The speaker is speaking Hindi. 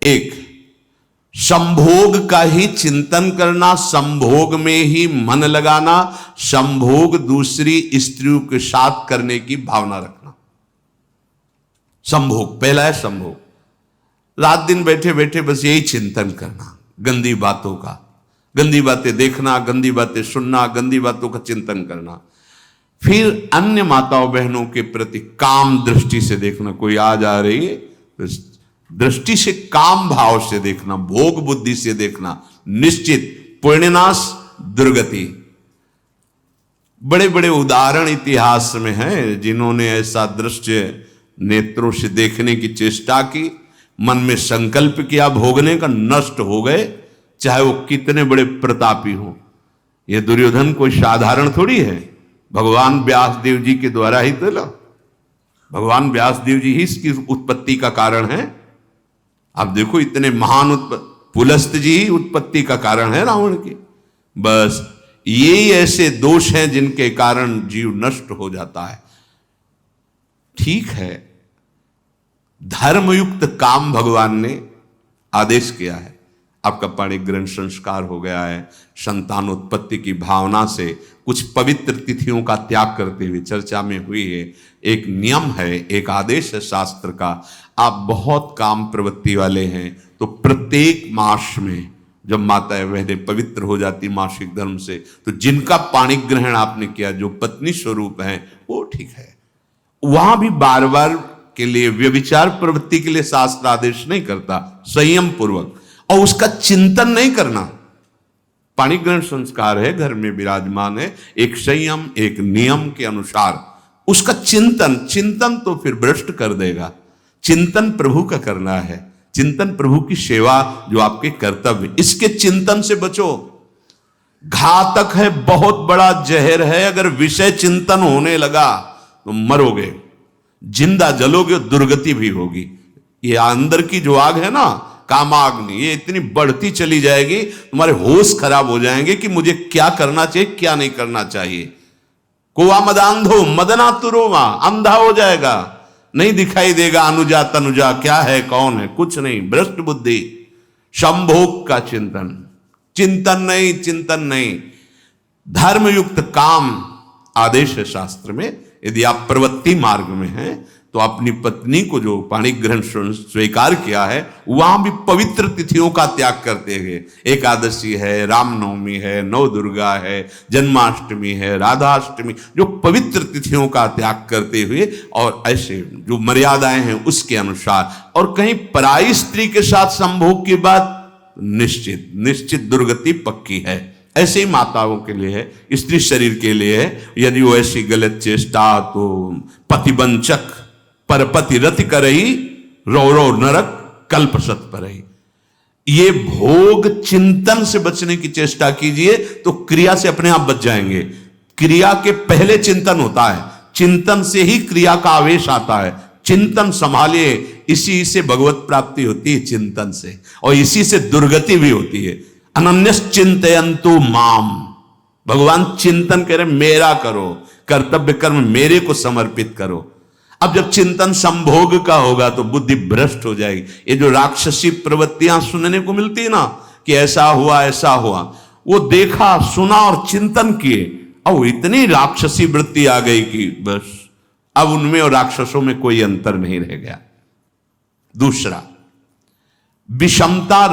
एक संभोग का ही चिंतन करना, संभोग में ही मन लगाना, संभोग दूसरी स्त्रियों के साथ करने की भावना रखना। संभोग पहला है। संभोग रात दिन बैठे बैठे बस यही चिंतन करना, गंदी बातों का, गंदी बातें देखना, गंदी बातें सुनना, गंदी बातों का चिंतन करना। फिर अन्य माताओं बहनों के प्रति काम दृष्टि से देखना, कोई आ जा रही है दृष्टि से, काम भाव से देखना, भोग बुद्धि से देखना, निश्चित पुण्यनाश दुर्गति। बड़े बड़े उदाहरण इतिहास में हैं जिन्होंने ऐसा दृश्य नेत्रों से देखने की चेष्टा की, मन में संकल्प किया भोगने का, नष्ट हो गए, चाहे वो कितने बड़े प्रतापी हो। ये दुर्योधन कोई साधारण थोड़ी है, भगवान व्यासदेव जी के द्वारा ही तो, भगवान व्यासदेव जी ही इसकी उत्पत्ति का कारण है। आप देखो इतने महान पुलस्त जी ही उत्पत्ति का कारण है रावण की। बस यही ऐसे दोष हैं जिनके कारण जीव नष्ट हो जाता है। ठीक है, धर्मयुक्त काम भगवान ने आदेश किया है। आपका पाणिक ग्रहण संस्कार हो गया है, संतानोत्पत्ति की भावना से कुछ पवित्र तिथियों का त्याग करते हुए चर्चा में हुई है। एक नियम है, एक आदेश है शास्त्र का। आप बहुत काम प्रवृत्ति वाले हैं तो प्रत्येक मास में जब माताएं बहनें पवित्र हो जाती मासिक धर्म से, तो जिनका पाणिक ग्रहण आपने किया, जो पत्नी स्वरूप है, वो ठीक है। वहां भी बार बार के लिए व्यभिचार प्रवृत्ति के लिए शास्त्र आदेश नहीं करता, संयम पूर्वक, और उसका चिंतन नहीं करना। पाणिक ग्रहण संस्कार है, घर में विराजमान है, एक संयम एक नियम के अनुसार उसका चिंतन। चिंतन तो फिर भ्रष्ट कर देगा। चिंतन प्रभु का करना है, चिंतन प्रभु की सेवा जो आपके कर्तव्य, इसके चिंतन से बचो। घातक है, बहुत बड़ा जहर है। अगर विषय चिंतन होने लगा तो मरोगे, जिंदा जलोगे, दुर्गति भी होगी। ये अंदर की जो आग है ना, कामाग्नि, ये इतनी बढ़ती चली जाएगी, तुम्हारे होश खराब हो जाएंगे कि मुझे क्या करना चाहिए क्या नहीं करना चाहिए। कुआ मदांधो मदना तुरोमा, अंधा हो जाएगा, नहीं दिखाई देगा अनुजा तनुजा क्या है कौन है, कुछ नहीं, भ्रष्ट बुद्धि। संभोग का चिंतन, चिंतन नहीं, चिंतन नहीं। धर्मयुक्त काम आदेश है शास्त्र में। यदि आप प्रवृत्ति मार्ग में हैं तो अपनी पत्नी को जो पाणिक ग्रहण स्वीकार किया है, वहां भी पवित्र तिथियों का त्याग करते हुए, एकादशी है, रामनवमी है, नव दुर्गा है, जन्माष्टमी है, राधाष्टमी, जो पवित्र तिथियों का त्याग करते हुए और ऐसे जो मर्यादाएं हैं उसके अनुसार, और कहीं पराई स्त्री के साथ संभोग की बात, निश्चित निश्चित दुर्गति पक्की है। ऐसे ही माताओं के लिए है, स्त्री शरीर के लिए है। यदि वो ऐसी गलत चेष्टा, तो पतिवंचक परपति रति करही, रौरव नरक कल्पसत परही। ये भोग चिंतन से बचने की चेष्टा कीजिए तो क्रिया से अपने आप बच जाएंगे। क्रिया के पहले चिंतन होता है, चिंतन से ही क्रिया का आवेश आता है। चिंतन संभालिए, इसी से भगवत प्राप्ति होती है, चिंतन से, और इसी से दुर्गति भी होती है। अनन्यश्चिन्तयन्तु माम, भगवान चिंतन करे मेरा करो, कर्तव्य कर्म मेरे को समर्पित करो। अब जब चिंतन संभोग का होगा तो बुद्धि भ्रष्ट हो जाएगी। ये जो राक्षसी प्रवृत्तियां सुनने को मिलती है ना, कि ऐसा हुआ ऐसा हुआ, वो देखा सुना और चिंतन किए, अब इतनी राक्षसी वृत्ति आ गई कि बस अब उनमें और राक्षसों में कोई अंतर नहीं रह गया। दूसरा, विषमता